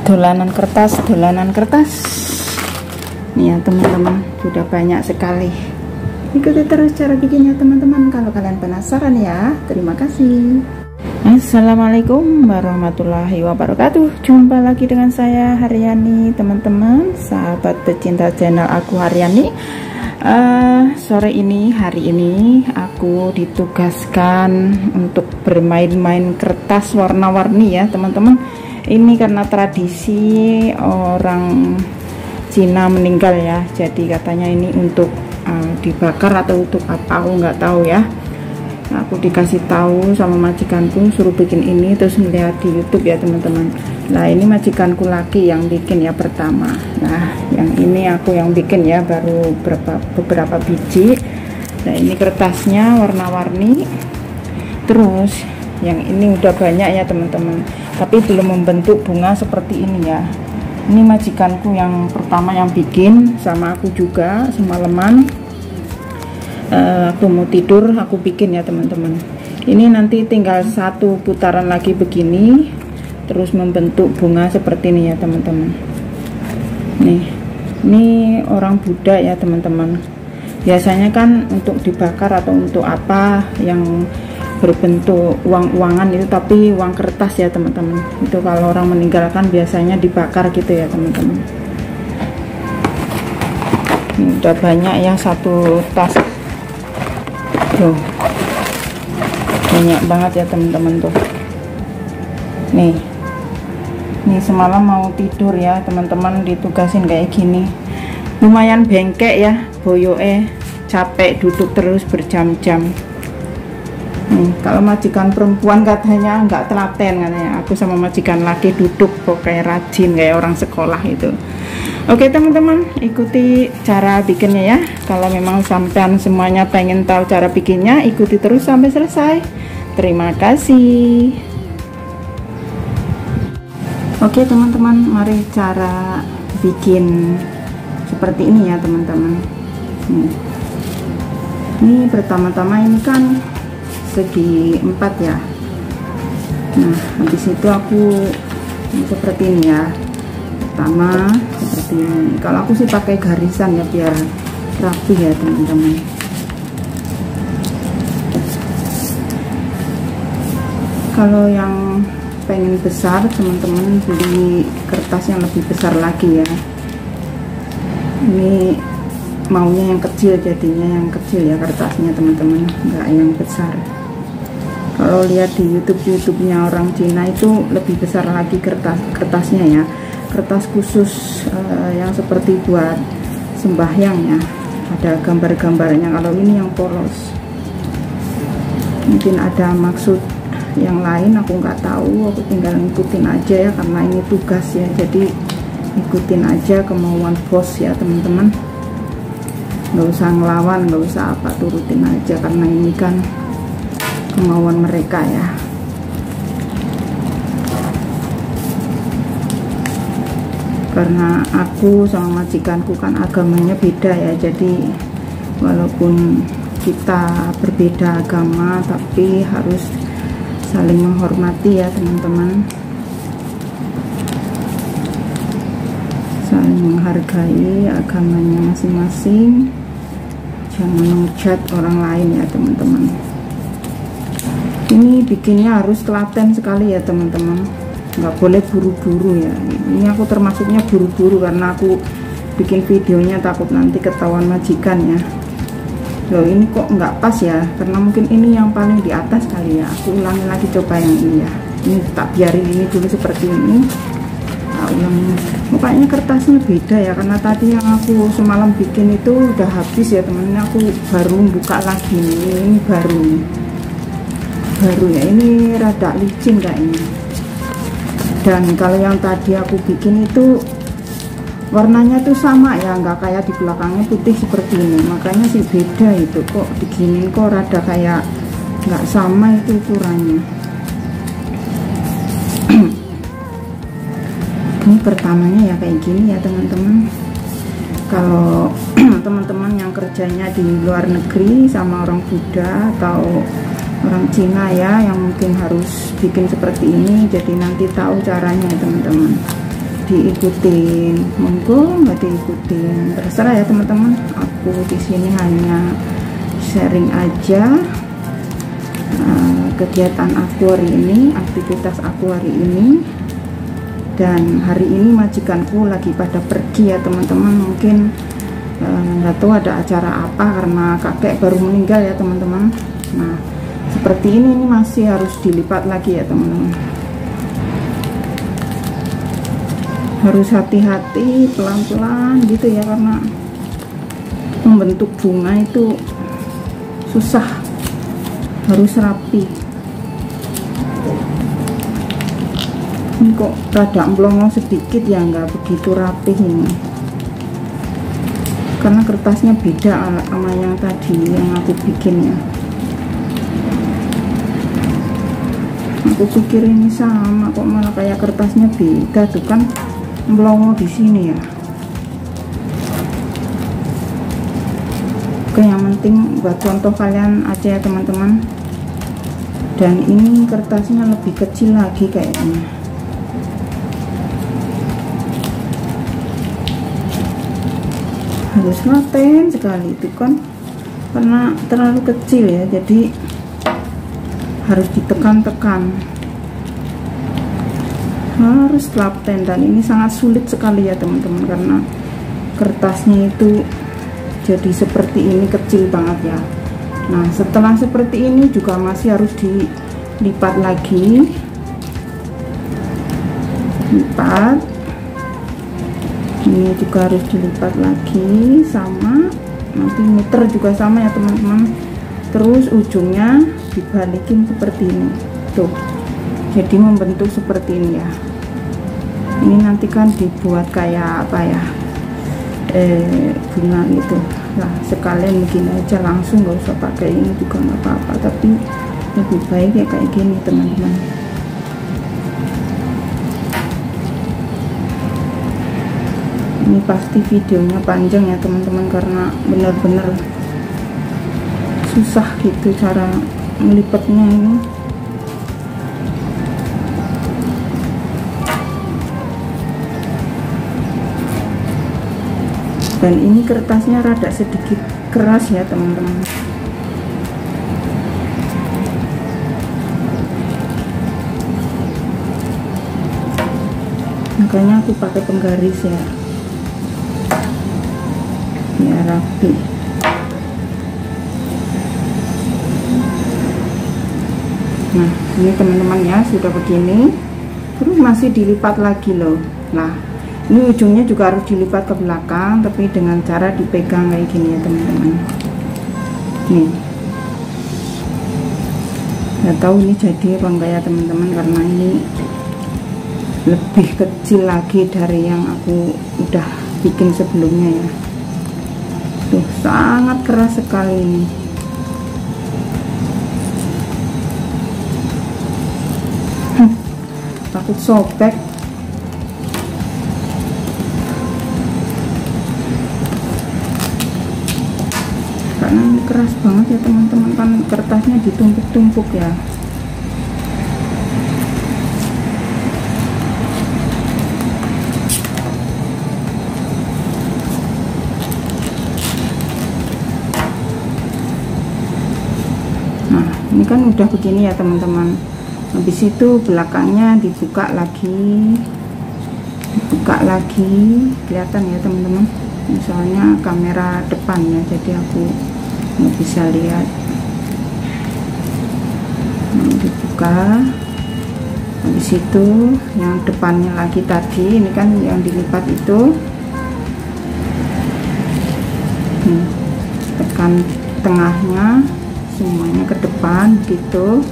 Dolanan kertas nih ya teman-teman, sudah banyak sekali. Ikuti terus cara bikinnya teman-teman kalau kalian penasaran ya. Terima kasih. Assalamualaikum warahmatullahi wabarakatuh. Jumpa lagi dengan saya Haryani, teman-teman, sahabat pecinta channel aku Haryani. Hari ini aku ditugaskan untuk bermain-main kertas warna-warni ya teman-teman. Ini karena tradisi orang Cina meninggal ya, jadi katanya ini untuk dibakar atau untuk apa aku nggak tahu ya. Aku dikasih tahu sama majikanku suruh bikin ini, terus melihat di YouTube ya teman-teman. Nah ini majikanku lagi yang bikin ya pertama. Nah yang ini aku yang bikin ya, baru beberapa biji. Nah ini kertasnya warna-warni. Terus yang ini udah banyak ya teman-teman, tapi belum membentuk bunga seperti ini ya. Ini majikanku yang pertama yang bikin, sama aku juga semalaman. Aku mau tidur aku bikin ya teman-teman. Ini nanti tinggal satu putaran lagi begini, terus membentuk bunga seperti ini ya teman-teman. Nih, ini orang Buddha ya teman-teman. Biasanya kan untuk dibakar atau untuk apa yang berbentuk uang-uangan itu, tapi uang kertas ya teman-teman. Itu kalau orang meninggalkan biasanya dibakar gitu ya teman-teman. Ini udah banyak ya, satu tas tuh banyak banget ya teman-teman tuh. Nih semalam mau tidur ya teman-teman, ditugasin kayak gini. Lumayan bengkek ya, boyoke capek duduk terus berjam-jam. Kalau majikan perempuan katanya nggak telaten katanya. Aku sama majikan laki duduk kok kayak rajin, kayak orang sekolah itu. Oke teman-teman, ikuti cara bikinnya ya. Kalau memang sampean semuanya pengen tahu cara bikinnya, ikuti terus sampai selesai. Terima kasih. Oke teman-teman, mari cara bikin seperti ini ya teman-teman. Ini pertama-tama ini kan segi 4 ya. Nah habis itu aku seperti ini ya. Pertama seperti ini. Kalau aku sih pakai garisan ya biar rapi ya teman-teman. Kalau yang pengen besar teman-teman beli kertas yang lebih besar lagi ya. Ini maunya yang kecil, jadinya yang kecil ya kertasnya teman-teman, enggak yang besar. Kalau lihat di YouTube-nya orang Cina itu lebih besar lagi kertasnya ya. Kertas khusus yang seperti buat sembahyang ya. Ada gambar-gambarnya. Kalau ini yang polos. Mungkin ada maksud yang lain, aku nggak tahu. Aku tinggal ngikutin aja ya, karena ini tugas ya. Jadi ikutin aja kemauan bos ya teman-teman. Nggak usah ngelawan, nggak usah apa, turutin aja karena ini kan kemauan mereka ya. Karena aku sama majikanku kan agamanya beda ya, jadi walaupun kita berbeda agama tapi harus saling menghormati ya teman-teman, saling menghargai agamanya masing-masing, jangan menghujat orang lain ya teman-teman. Ini bikinnya harus telaten sekali ya teman-teman, nggak boleh buru-buru ya. Ini aku termasuknya buru-buru karena aku bikin videonya takut nanti ketahuan majikan ya. Loh ini kok nggak pas ya, karena mungkin ini yang paling di atas kali ya. Aku ulangi lagi, coba yang ini ya. Ini tak biarin ini dulu seperti ini. Nah, ulangi. Mukanya kertasnya beda ya, karena tadi yang aku semalam bikin itu udah habis ya temen-temen. Aku baru buka lagi, ini baru ya, ini rada licin kayaknya. Dan kalau yang tadi aku bikin itu warnanya tuh sama ya, nggak kayak di belakangnya putih seperti ini, makanya sih beda itu. Kok diginin kok rada kayak nggak sama itu ukurannya. Ini pertamanya ya kayak gini ya teman-teman. Kalau teman-teman yang kerjanya di luar negeri sama orang Buddha atau orang Cina ya, yang mungkin harus bikin seperti ini, jadi nanti tahu caranya ya teman-teman. diikutin, monggo nggak diikutin, terserah ya teman-teman. Aku di sini hanya sharing aja kegiatan aku hari ini, aktivitas aku hari ini. Dan hari ini majikanku lagi pada pergi ya teman-teman, mungkin nggak tahu ada acara apa karena kakek baru meninggal ya teman-teman. Nah seperti ini masih harus dilipat lagi ya teman-teman, harus hati-hati, pelan-pelan gitu ya, karena membentuk bunga itu susah, harus rapi. Ini kok rada emplong sedikit ya, nggak begitu rapi ini, karena kertasnya beda sama yang tadi yang aku bikin ya. Aku pikir ini sama, kok malah kayak kertasnya beda tuh kan, melongo di sini ya. Oke, yang penting buat contoh kalian aja ya teman-teman. Dan ini kertasnya lebih kecil lagi kayaknya. Harus laten sekali itu kan, karena terlalu kecil ya, jadi harus ditekan-tekan, harus laten. Dan ini sangat sulit sekali ya teman-teman, karena kertasnya itu jadi seperti ini, kecil banget ya. Nah setelah seperti ini juga masih harus dilipat lagi, lipat. Ini juga harus dilipat lagi, sama nanti muter juga sama ya teman-teman. Terus ujungnya dibalikin seperti ini tuh, jadi membentuk seperti ini ya. Ini nanti kan dibuat kayak apa ya, bunga gitu lah. Sekalian begini aja langsung, nggak usah pakai ini juga nggak apa-apa, tapi lebih baik ya kayak gini teman-teman. Ini pasti videonya panjang ya teman-teman, karena benar-benar susah gitu cara melipatnya ini. Dan ini kertasnya rada sedikit keras ya teman-teman. Makanya aku pakai penggaris ya, biar rapi. Nah ini teman-teman ya, sudah begini, terus masih dilipat lagi loh. Nah ini ujungnya juga harus dilipat ke belakang, tapi dengan cara dipegang kayak gini ya teman-teman. Nih, nggak tahu ini jadi apa enggak ya teman-teman, karena ini lebih kecil lagi dari yang aku udah bikin sebelumnya ya. Tuh sangat keras sekali ini. Takut sobek. Karena ini keras banget ya teman-teman, kan kertasnya ditumpuk-tumpuk ya. Nah ini kan udah begini ya teman-teman. Habis itu belakangnya dibuka lagi, kelihatan ya teman-teman. Misalnya kamera depannya, jadi aku nggak bisa lihat. Nah, dibuka. Habis itu yang depannya lagi tadi, ini kan yang dilipat itu. Tekan tengahnya, semuanya ke depan gitu.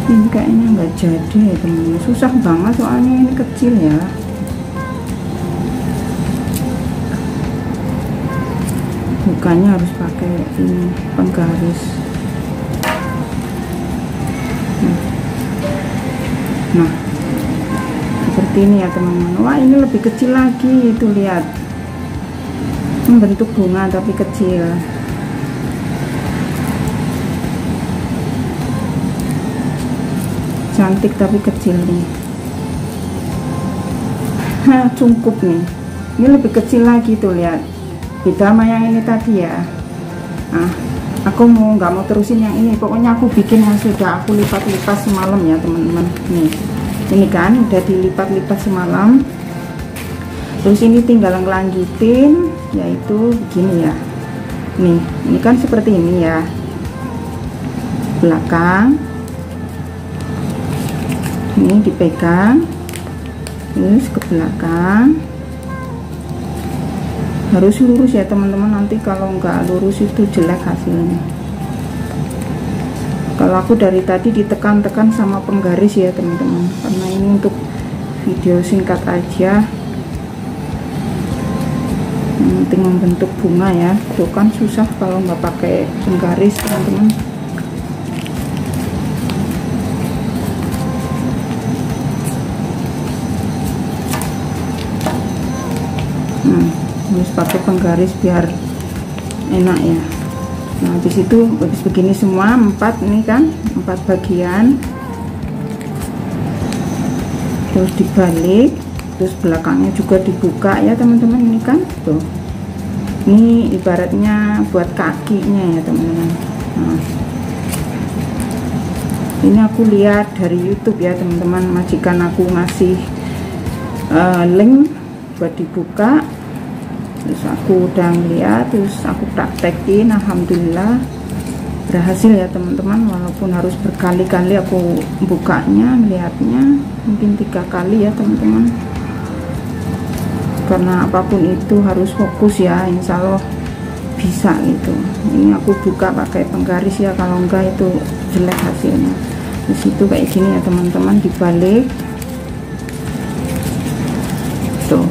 Ini kayaknya nggak jadi ya teman-teman, susah banget soalnya ini kecil ya. Bukannya harus pakai ini penggaris. Nah seperti ini ya teman-teman. Wah ini lebih kecil lagi, itu lihat, membentuk bunga tapi kecil. Cantik tapi kecil nih. cungkup nih. Ini lebih kecil lagi tuh, lihat, beda sama yang ini tadi ya. Nah, aku nggak mau terusin yang ini, pokoknya aku bikin yang sudah aku lipat-lipat semalam ya teman-teman. Nih, ini kan udah dilipat-lipat semalam, terus ini tinggal ngelanjutin, yaitu begini ya. Nih, ini kan seperti ini ya, belakang ini dipegang, terus ke belakang, harus lurus ya teman-teman, nanti kalau nggak lurus itu jelek hasilnya. Kalau aku dari tadi ditekan-tekan sama penggaris ya teman-teman, karena ini untuk video singkat aja, yang penting membentuk bunga ya. Itu kan susah kalau nggak pakai penggaris teman-teman. Harus pakai penggaris biar enak ya. Nah, habis itu habis begini semua 4 ini kan, 4 bagian, terus dibalik, terus belakangnya juga dibuka ya teman-teman. Ini kan tuh, ini ibaratnya buat kakinya ya teman-teman. Nah, ini aku lihat dari YouTube ya teman-teman, majikan aku ngasih link buat dibuka, terus aku udah lihat, terus aku praktekin, alhamdulillah berhasil ya teman-teman. Walaupun harus berkali-kali aku bukanya, melihatnya mungkin 3 kali ya teman-teman, karena apapun itu harus fokus ya, insya Allah bisa gitu. Ini aku buka pakai penggaris ya, kalau enggak itu jelek hasilnya. Di situ kayak gini ya teman-teman, dibalik tuh.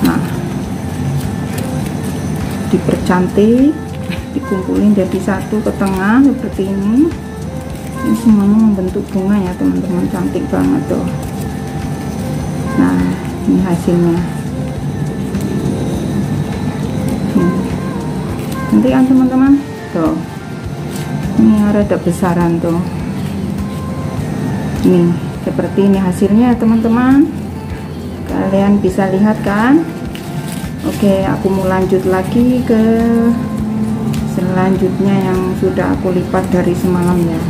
Nah, dipercantik, dikumpulin jadi satu ke tengah seperti ini. Ini semuanya membentuk bunga ya teman-teman, cantik banget tuh. Nah, ini hasilnya. Nanti kan teman-teman tuh, ini rada besaran tuh. Nih seperti ini hasilnya teman-teman, kalian bisa lihat kan. Oke, aku mau lanjut lagi ke selanjutnya yang sudah aku lipat dari semalam ya.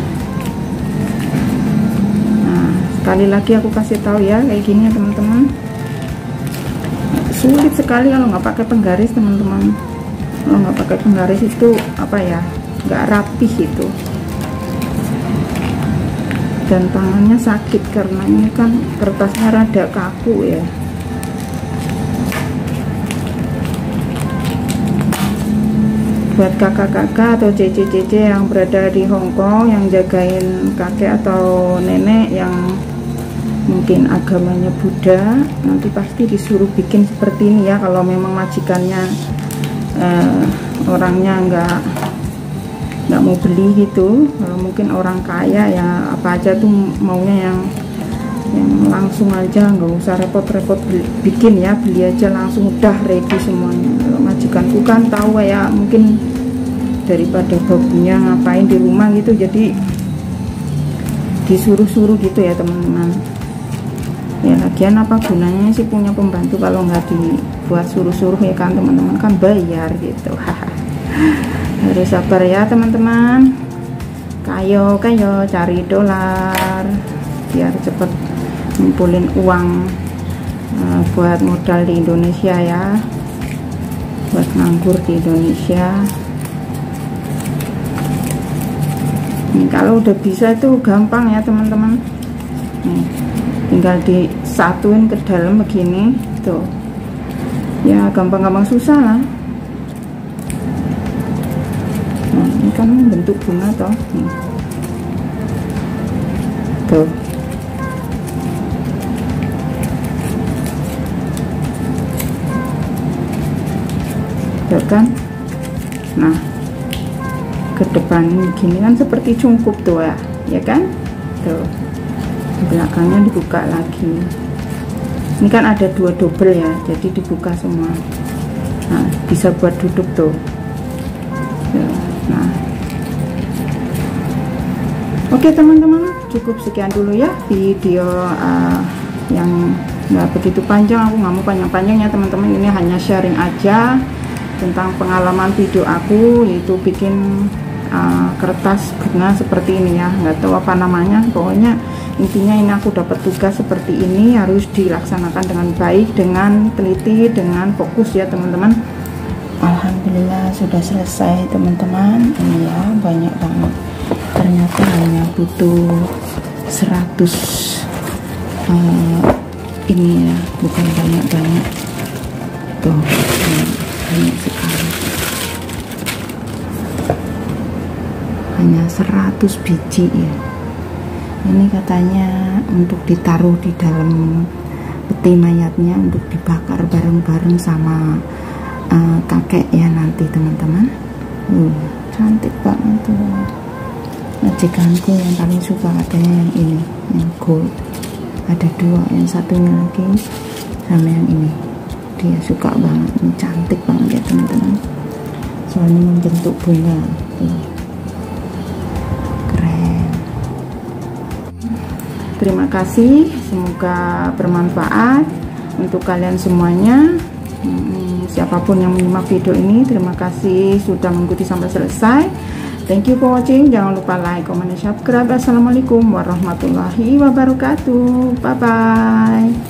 Nah, sekali lagi aku kasih tahu ya, kayak gini ya teman-teman. Sulit sekali kalau nggak pakai penggaris teman-teman. Kalau nggak pakai penggaris itu apa ya, nggak rapih itu, dan tangannya sakit karena ini kan kertasnya rada kaku ya. Buat kakak-kakak atau cece-cece yang berada di Hongkong, yang jagain kakek atau nenek yang mungkin agamanya Buddha, nanti pasti disuruh bikin seperti ini ya. Kalau memang majikannya orangnya nggak mau beli gitu. Kalau mungkin orang kaya ya apa aja tuh maunya yang langsung aja, nggak usah repot-repot bikin ya, beli aja langsung udah ready semuanya. Kalau majikanku kan tahu ya, mungkin daripada babunya ngapain di rumah gitu, jadi disuruh-suruh gitu ya teman-teman. Ya lagian apa gunanya sih punya pembantu kalau nggak dibuat suruh-suruh ya kan teman-teman, kan bayar gitu. Harus sabar ya teman-teman, kayo cari dolar biar cepet ngumpulin uang buat modal di Indonesia ya, buat nganggur di Indonesia. Nih, kalau udah bisa itu gampang ya teman-teman. Nih, tinggal disatuin ke dalam begini tuh ya, gampang-gampang susah lah. Nah, ini kan bentuk bunga toh. Nih. Tuh, tuh kan. Nah, ke depan gini kan seperti cungkup tuh ya kan tuh. Belakangnya dibuka lagi. Ini kan ada 2 double ya, jadi dibuka semua. Nah, bisa buat duduk tuh. Nah, oke teman-teman, cukup sekian dulu ya video yang nggak begitu panjang, aku nggak mau panjang-panjang ya teman-teman. Ini hanya sharing aja tentang pengalaman video aku, yaitu bikin kertas bunga seperti ini ya, nggak tahu apa namanya, pokoknya intinya ini aku dapat tugas seperti ini, harus dilaksanakan dengan baik, dengan teliti, dengan fokus ya teman-teman. Alhamdulillah sudah selesai teman-teman. Ini ya, banyak banget, ternyata hanya butuh 100 ini ya, bukan banyak-banyak tuh, banyak sekali, hanya 100 biji ya. Ini katanya untuk ditaruh di dalam peti mayatnya, untuk dibakar bareng-bareng sama kakek ya nanti teman-teman. Cantik banget tuh. Majikanku yang paling suka katanya yang ini, yang gold. Ada 2, yang satunya lagi sama yang ini, dia suka banget. Ini cantik banget ya teman-teman, soalnya membentuk bunga tuh. Keren. Terima kasih, semoga bermanfaat untuk kalian semuanya. Siapapun yang menyimak video ini, terima kasih sudah mengikuti sampai selesai. Thank you for watching. Jangan lupa like, comment, dan subscribe. Assalamualaikum warahmatullahi wabarakatuh. Bye bye.